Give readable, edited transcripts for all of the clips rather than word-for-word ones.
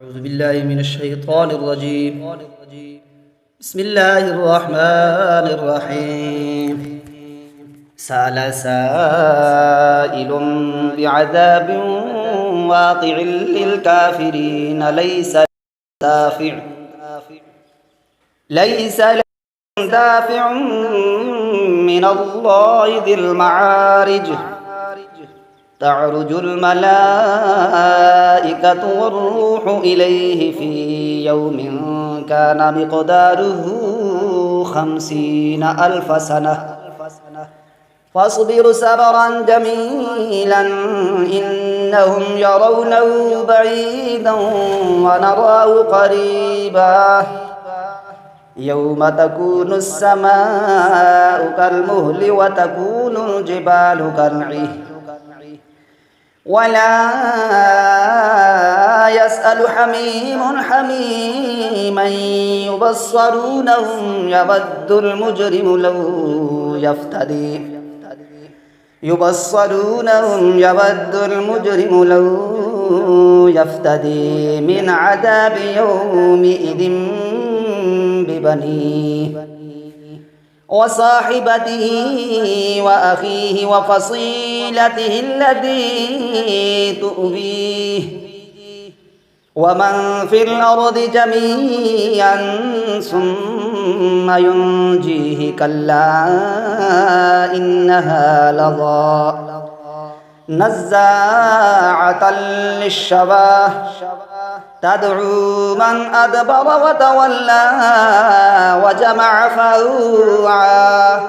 أعوذ بالله من الشيطان الرجيم. بسم الله الرحمن الرحيم. سأل سائل بعذاب واقع للكافرين ليس له دافع من الله ذي المعارج. تعرج الملائكة والروح إليه في يوم كان مقداره 50,000 سنة فاصبر صبرا جميلا إنهم يرونه بعيدا ونراه قريبا يوم تكون السماء كالمهل وتكون الجبال كالعهن ولا يسأل حميم حميما يبصرونهم يود المجرم لو يفتدي من عذاب يومئذ ببنيه وصاحبته وأخيه وفصيلته التي تؤويه ومن في الأرض جميعا ثم ينجيه كلا إنها لظى نزاعة للشوى تدعو من أدبر وتولى وجمع فأوعى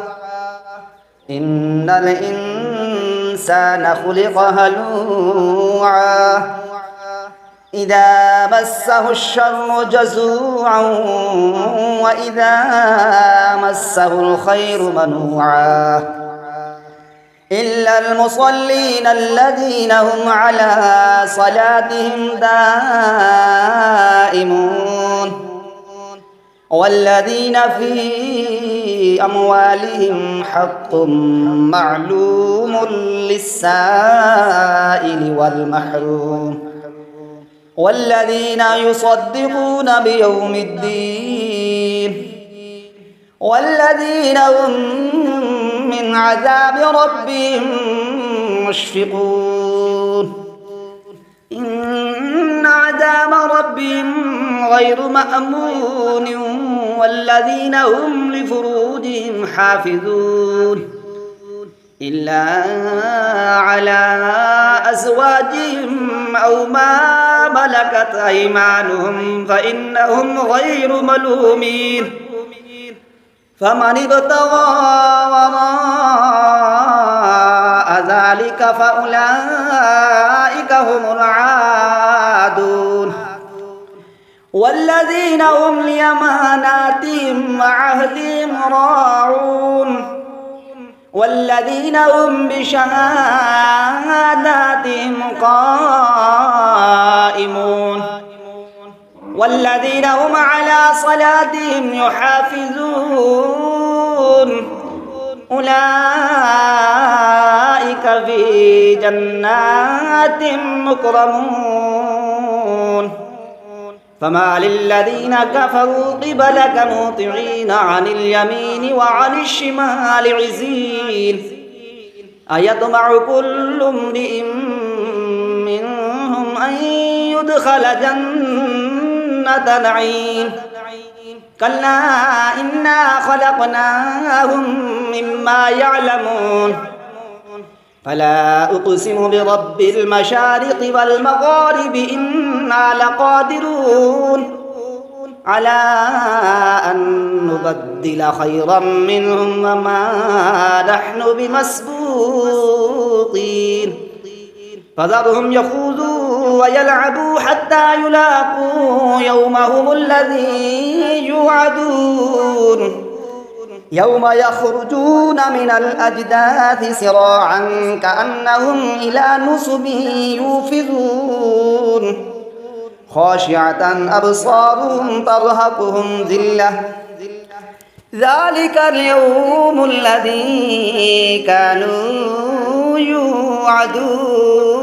إن الإنسان خلق هلوعا إذا مسه الشر جزوعا وإذا مسه الخير منوعا إلا المصلين الذين هم على صلاتهم دائمون والذين في أموالهم حق معلوم للسائل والمحروم والذين يصدقون بيوم الدين والذين هم من عذاب ربهم مشفقون إن عذاب ربهم غير مأمون والذين هم لفروجهم حافظون إلا على أزواجهم أو ما ملكت أيمانهم فإنهم غير ملومين فمن ابتغى وراء ذلك فأولئك هم العادون والذين هم لأماناتهم وعهدهم راعون والذين هم بشهاداتهم قائمون والذين هم على صلاتهم يحافظون أولئك في جنات مكرمون فما للذين كفروا قبلك مهطعين عن اليمين وعن الشمال عزين أيطمع كل امرئ منهم أن يدخل جنة نعيم كلا إنا خلقناهم مما يعلمون فلا أقسم برب المشارق والمغارب إنا لقادرون على أن نبدل خيرا منهم وما نحن بمسبوقين فذرهم يخوضوا ويلعبوا حتى يلاقوا يومهم الذي يوعدون يوم يخرجون من الأجداث سراعا كأنهم إلى نصب يوفضون خاشعة أبصارهم ترهقهم ذلة ذلك اليوم الذي كانوا يوعدون